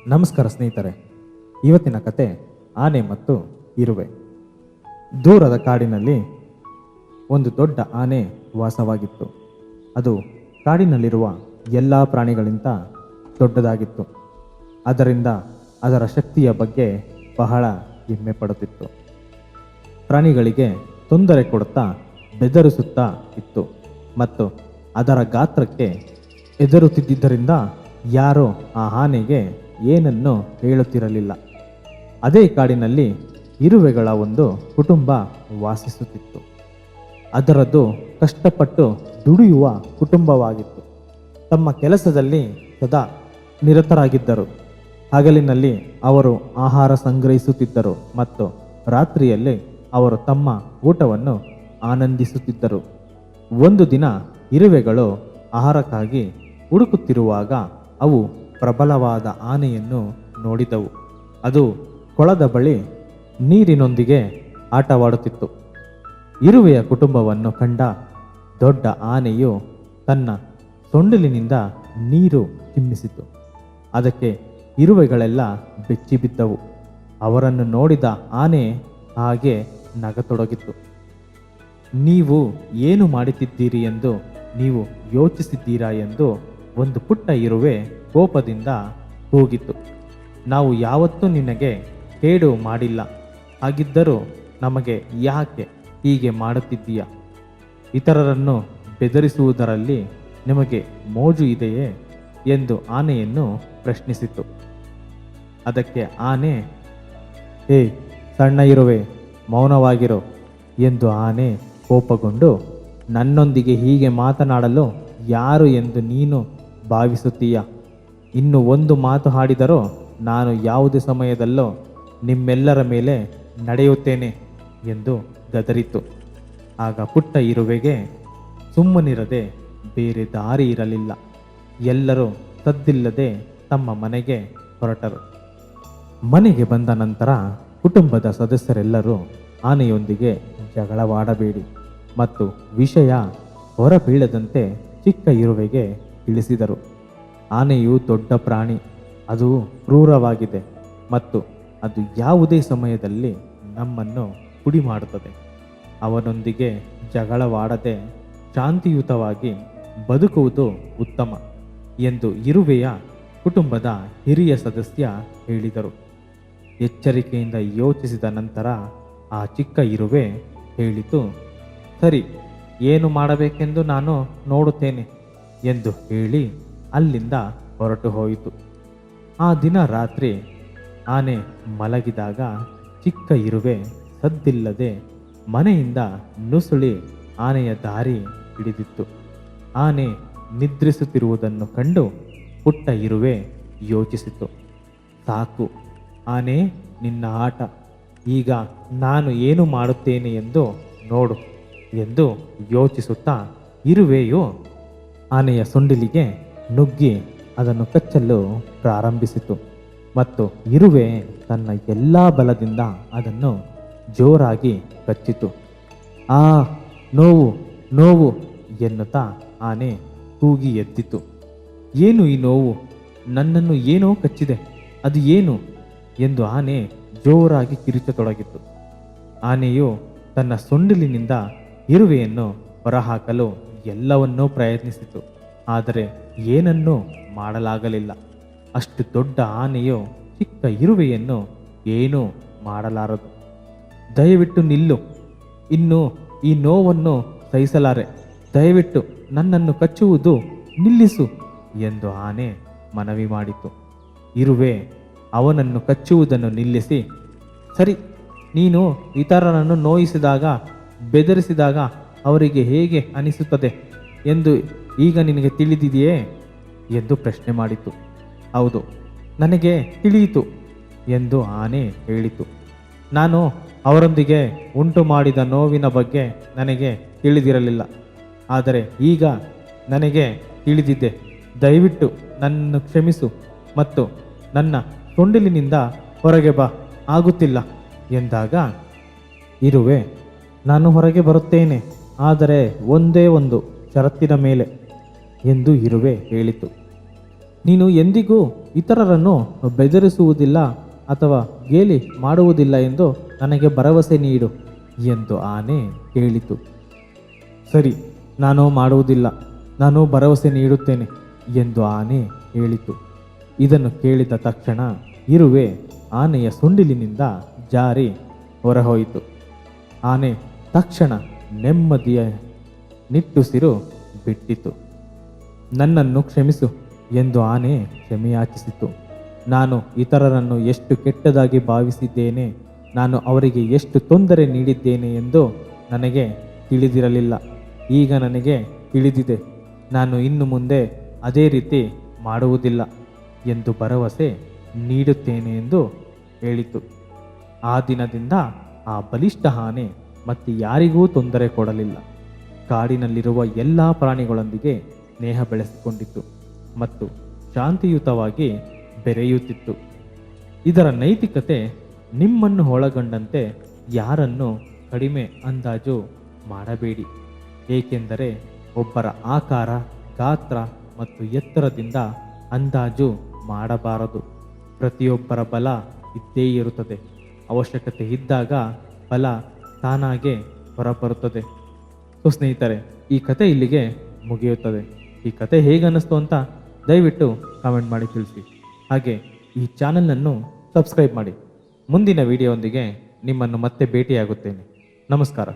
ನಮಸ್ಕಾರ ಸ್ನೇಹಿತರೆ. ಇವತ್ತಿನ ಕತೆ ಆನೆ ಮತ್ತು ಇರುವೆ. ದೂರದ ಕಾಡಿನಲ್ಲಿ ಒಂದು ದೊಡ್ಡ ಆನೆ ವಾಸವಾಗಿತ್ತು. ಅದು ಕಾಡಿನಲ್ಲಿರುವ ಎಲ್ಲ ಪ್ರಾಣಿಗಳಿಂದ ದೊಡ್ಡದಾಗಿತ್ತು. ಅದರಿಂದ ಅದರ ಶಕ್ತಿಯ ಬಗ್ಗೆ ಬಹಳ ಹೆಮ್ಮೆ ಪಡುತ್ತಿತ್ತು. ಪ್ರಾಣಿಗಳಿಗೆ ತೊಂದರೆ ಕೊಡುತ್ತಾ ಬೆದರಿಸುತ್ತಾ ಇತ್ತು ಮತ್ತು ಅದರ ಗಾತ್ರಕ್ಕೆ ಎದುರುತ್ತಿದ್ದರಿಂದ ಯಾರೋ ಆ ಆನೆಗೆ ಏನನ್ನು ಹೇಳುತ್ತಿರಲಿಲ್ಲ. ಅದೇ ಕಾಡಿನಲ್ಲಿ ಇರುವೆಗಳ ಒಂದು ಕುಟುಂಬ ವಾಸಿಸುತ್ತಿತ್ತು. ಅದರದ್ದು ಕಷ್ಟಪಟ್ಟು ದುಡಿಯುವ ಕುಟುಂಬವಾಗಿತ್ತು. ತಮ್ಮ ಕೆಲಸದಲ್ಲಿ ಸದಾ ನಿರತರಾಗಿದ್ದರು. ಹಗಲಿನಲ್ಲಿ ಅವರು ಆಹಾರ ಸಂಗ್ರಹಿಸುತ್ತಿದ್ದರು ಮತ್ತು ರಾತ್ರಿಯಲ್ಲಿ ಅವರು ತಮ್ಮ ಊಟವನ್ನು ಆನಂದಿಸುತ್ತಿದ್ದರು. ಒಂದು ದಿನ ಇರುವೆಗಳು ಆಹಾರಕ್ಕಾಗಿ ಹುಡುಕುತ್ತಿರುವಾಗ ಅವು ಪ್ರಬಲವಾದ ಆನೆಯನ್ನು ನೋಡಿದವು. ಅದು ಕೊಳದ ಬಳಿ ನೀರಿನೊಂದಿಗೆ ಆಟವಾಡುತ್ತಿತ್ತು. ಇರುವೆಯ ಕುಟುಂಬವನ್ನು ಕಂಡ ದೊಡ್ಡ ಆನೆಯು ತನ್ನ ಸೊಂಡಿಲಿನಿಂದ ನೀರು ಚಿಮ್ಮಿಸಿತು. ಅದಕ್ಕೆ ಇರುವೆಗಳೆಲ್ಲ ಬೆಚ್ಚಿಬಿದ್ದವು. ಅವರನ್ನು ನೋಡಿದ ಆನೆ ಹಾಗೆ ನಗತೊಡಗಿತು. ನೀವು ಏನು ಮಾಡುತ್ತಿದ್ದೀರಿ ಎಂದು ನೀವು ಯೋಚಿಸಿದ್ದೀರಾ ಎಂದು ಒಂದು ಪುಟ್ಟ ಇರುವೆ ಕೋಪದಿಂದ ಕೂಗಿತು. ನಾವು ಯಾವತ್ತೂ ನಿನಗೆ ಕೇಡು ಮಾಡಿಲ್ಲ. ಹಾಗಿದ್ದರೂ ನಮಗೆ ಯಾಕೆ ಹೀಗೆ ಮಾಡುತ್ತಿದ್ದೀಯಾ? ಇತರರನ್ನು ಬೆದರಿಸುವುದರಲ್ಲಿ ನಿಮಗೆ ಮೋಜು ಇದೆಯೇ ಎಂದು ಆನೆಯನ್ನು ಪ್ರಶ್ನಿಸಿತು. ಅದಕ್ಕೆ ಆನೆ, ಹೇ ಸಣ್ಣ ಇರುವೆ, ಮೌನವಾಗಿರೋ ಎಂದು ಆನೆ ಕೋಪಗೊಂಡು, ನನ್ನೊಂದಿಗೆ ಹೀಗೆ ಮಾತನಾಡಲು ಯಾರು ಎಂದು ನೀನು ಭಾವಿಸುತ್ತೀಯ? ಇನ್ನು ಒಂದು ಮಾತು ಆಡಿದರೂ ನಾನು ಯಾವುದೇ ಸಮಯದಲ್ಲೋ ನಿಮ್ಮೆಲ್ಲರ ಮೇಲೆ ನಡೆಯುತ್ತೇನೆ ಎಂದು ಗದರಿತು. ಆಗ ಪುಟ್ಟ ಇರುವೆಗೆ ಸುಮ್ಮನಿರದೆ ಬೇರೆ ದಾರಿ ಇರಲಿಲ್ಲ. ಎಲ್ಲರೂ ಸದ್ದಿಲ್ಲದೆ ತಮ್ಮ ಮನೆಗೆ ಹೊರಟರು. ಮನೆಗೆ ಬಂದ ನಂತರ ಕುಟುಂಬದ ಸದಸ್ಯರೆಲ್ಲರೂ ಆನೆಯೊಂದಿಗೆ ಜಗಳವಾಡಬೇಡಿ ಮತ್ತು ವಿಷಯ ಹೊರಬೀಳದಂತೆ ಚಿಕ್ಕ ಇರುವೆಗೆ ತಿಳಿಸಿದರು. ಆನೆಯು ದೊಡ್ಡ ಪ್ರಾಣಿ. ಅದು ಕ್ರೂರವಾಗಿದೆ ಮತ್ತು ಅದು ಯಾವುದೇ ಸಮಯದಲ್ಲಿ ನಮ್ಮನ್ನು ಪುಡಿ ಮಾಡುತ್ತದೆ. ಅವನೊಂದಿಗೆ ಜಗಳವಾಡದೆ ಶಾಂತಿಯುತವಾಗಿ ಬದುಕುವುದು ಉತ್ತಮ ಎಂದು ಇರುವೆಯ ಕುಟುಂಬದ ಹಿರಿಯ ಸದಸ್ಯ ಹೇಳಿದರು. ಎಚ್ಚರಿಕೆಯಿಂದ ಯೋಚಿಸಿದ ನಂತರ ಆ ಚಿಕ್ಕ ಇರುವೆ ಹೇಳಿತು, ಸರಿ, ಏನು ಮಾಡಬೇಕೆಂದು ನಾನು ನೋಡುತ್ತೇನೆ ಎಂದು ಹೇಳಿ ಅಲ್ಲಿಂದ ಹೊರಟು ಹೋಯಿತು. ಆ ದಿನ ರಾತ್ರಿ ಆನೆ ಮಲಗಿದಾಗ ಚಿಕ್ಕ ಇರುವೆ ಸದ್ದಿಲ್ಲದೆ ಮನೆಯಿಂದ ನುಸುಳಿ ಆನೆಯ ದಾರಿ ಹಿಡಿದಿತ್ತು. ಆನೆ ನಿದ್ರಿಸುತ್ತಿರುವುದನ್ನು ಕಂಡು ಪುಟ್ಟ ಇರುವೆ ಯೋಚಿಸಿತು, ಸಾಕು ಆನೆ, ನಿನ್ನ ಆಟ. ಈಗ ನಾನು ಏನು ಮಾಡುತ್ತೇನೆ ಎಂದು ನೋಡು ಎಂದು ಯೋಚಿಸುತ್ತಾ ಇರುವೆಯು ಆನೆಯ ಸೊಂಡಿಲಿಗೆ ನುಗ್ಗಿ ಅದನ್ನು ಕಚ್ಚಲು ಪ್ರಾರಂಭಿಸಿತು ಮತ್ತು ಇರುವೆ ತನ್ನ ಎಲ್ಲ ಬಲದಿಂದ ಅದನ್ನು ಜೋರಾಗಿ ಕಚ್ಚಿತು. ಆ ನೋವು ನೋವು ಎನ್ನುತ್ತಾ ಆನೆ ಕೂಗಿ ಎದ್ದಿತು. ಏನು ಈ ನೋವು? ನನ್ನನ್ನು ಏನೋ ಕಚ್ಚಿದೆ, ಅದು ಏನು ಎಂದು ಆನೆ ಜೋರಾಗಿ ಕಿರುಚತೊಡಗಿತು. ಆನೆಯು ತನ್ನ ಸೊಂಡಿಲಿನಿಂದ ಇರುವೆಯನ್ನು ಹೊರಹಾಕಲು ಎಲ್ಲವನ್ನೂ ಪ್ರಯತ್ನಿಸಿತು. ಆದರೆ ಏನನ್ನೂ ಮಾಡಲಾಗಲಿಲ್ಲ. ಅಷ್ಟು ದೊಡ್ಡ ಆನೆಯು ಚಿಕ್ಕ ಇರುವೆಯನ್ನು ಏನೂ ಮಾಡಲಾರದು. ದಯವಿಟ್ಟು ನಿಲ್ಲು, ಇನ್ನು ಈ ನೋವನ್ನು ಸಹಿಸಲಾರೆ, ದಯವಿಟ್ಟು ನನ್ನನ್ನು ಕಚ್ಚುವುದು ನಿಲ್ಲಿಸು ಎಂದು ಆನೆ ಮನವಿ ಮಾಡಿತು. ಇರುವೆ ಅವನನ್ನು ಕಚ್ಚುವುದನ್ನು ನಿಲ್ಲಿಸಿ, ಸರಿ, ನೀನು ಇತರರನ್ನು ನೋಯಿಸಿದಾಗ ಬೆದರಿಸಿದಾಗ ಅವರಿಗೆ ಹೇಗೆ ಅನಿಸುತ್ತದೆ ಎಂದು ಈಗ ನಿನಗೆ ತಿಳಿದಿದೆಯೇ ಎಂದು ಪ್ರಶ್ನೆ ಮಾಡಿತು. ಹೌದು, ನನಗೆ ತಿಳಿಯಿತು ಎಂದು ಆನೆ ಹೇಳಿತು. ನಾನು ಅವರೊಂದಿಗೆ ಉಂಟು ಮಾಡಿದ ನೋವಿನ ಬಗ್ಗೆ ನನಗೆ ತಿಳಿದಿರಲಿಲ್ಲ. ಆದರೆ ಈಗ ನನಗೆ ತಿಳಿದಿದೆ. ದಯವಿಟ್ಟು ನನ್ನನ್ನು ಕ್ಷಮಿಸು ಮತ್ತು ನನ್ನ ಸೊಂಡಿಲಿನಿಂದ ಹೊರಗೆ ಬಾ, ಆಗುತ್ತಿಲ್ಲ ಎಂದಾಗ ಇರುವೆ, ನಾನು ಹೊರಗೆ ಬರುತ್ತೇನೆ, ಆದರೆ ಒಂದೇ ಒಂದು ಷರತ್ತಿನ ಮೇಲೆ ಎಂದು ಇರುವೆ ಹೇಳಿತು. ನೀನು ಎಂದಿಗೂ ಇತರರನ್ನು ಬೆದರಿಸುವುದಿಲ್ಲ ಅಥವಾ ಗೇಲಿ ಮಾಡುವುದಿಲ್ಲ ಎಂದು ನನಗೆ ಭರವಸೆ ನೀಡು ಎಂದು ಆನೆ ಹೇಳಿತು. ಸರಿ, ನಾನು ಮಾಡುವುದಿಲ್ಲ, ನಾನು ಭರವಸೆ ನೀಡುತ್ತೇನೆ ಎಂದು ಆನೆ ಹೇಳಿತು. ಇದನ್ನು ಕೇಳಿದ ತಕ್ಷಣ ಇರುವೆ ಆನೆಯ ಸೊಂಡಿಲಿನಿಂದ ಜಾರಿ ಹೊರಹೋಯಿತು. ಆನೆ ತಕ್ಷಣ ನೆಮ್ಮದಿಯ ನಿಟ್ಟುಸಿರು ಬಿಟ್ಟಿತು. ನನ್ನನ್ನು ಕ್ಷಮಿಸು ಎಂದು ಆನೆ ಕ್ಷಮೆಯಾಚಿಸಿತು. ನಾನು ಇತರರನ್ನು ಎಷ್ಟು ಕೆಟ್ಟದಾಗಿ ಭಾವಿಸಿದ್ದೇನೆ, ನಾನು ಅವರಿಗೆ ಎಷ್ಟು ತೊಂದರೆ ನೀಡಿದ್ದೇನೆ ಎಂದು ನನಗೆ ತಿಳಿದಿರಲಿಲ್ಲ. ಈಗ ನನಗೆ ತಿಳಿದಿದೆ. ನಾನು ಇನ್ನು ಮುಂದೆ ಅದೇ ರೀತಿ ಮಾಡುವುದಿಲ್ಲ ಎಂದು ಭರವಸೆ ನೀಡುತ್ತೇನೆ ಎಂದು ಹೇಳಿತು. ಆ ದಿನದಿಂದ ಆ ಬಲಿಷ್ಠ ಆನೆ ಮತ್ತೆ ಯಾರಿಗೂ ತೊಂದರೆ ಕೊಡಲಿಲ್ಲ. ಕಾಡಿನಲ್ಲಿರುವ ಎಲ್ಲ ಪ್ರಾಣಿಗಳೊಂದಿಗೆ ಸ್ನೇಹ ಬೆಳೆಸಿಕೊಂಡಿತ್ತು ಮತ್ತು ಶಾಂತಿಯುತವಾಗಿ ಬೆರೆಯುತ್ತಿತ್ತು. ಇದರ ನೈತಿಕತೆ ನಿಮ್ಮನ್ನು ಒಳಗೊಂಡಂತೆ ಯಾರನ್ನು ಕಡಿಮೆ ಅಂದಾಜು ಮಾಡಬೇಡಿ, ಏಕೆಂದರೆ ಒಬ್ಬರ ಆಕಾರ, ಗಾತ್ರ ಮತ್ತು ಎತ್ತರದಿಂದ ಅಂದಾಜು ಮಾಡಬಾರದು. ಪ್ರತಿಯೊಬ್ಬರ ಬಲ ಇದ್ದೇ ಇರುತ್ತದೆ. ಅವಶ್ಯಕತೆ ಇದ್ದಾಗ ಬಲ ತಾನಾಗೆ ಹೊರಬರುತ್ತದೆ. ಸೊ ಸ್ನೇಹಿತರೆ, ಈ ಕತೆ ಇಲ್ಲಿಗೆ ಮುಗಿಯುತ್ತದೆ. ಈ ಕತೆ ಹೇಗನ್ನಿಸ್ತು ಅಂತ ದಯವಿಟ್ಟು ಕಾಮೆಂಟ್ ಮಾಡಿ ತಿಳಿಸಿ. ಹಾಗೆ ಈ ಚಾನಲನ್ನು ಸಬ್ಸ್ಕ್ರೈಬ್ ಮಾಡಿ. ಮುಂದಿನ ವಿಡಿಯೋದೊಂದಿಗೆ ನಿಮ್ಮನ್ನು ಮತ್ತೆ ಭೇಟಿಯಾಗುತ್ತೇನೆ. ನಮಸ್ಕಾರ.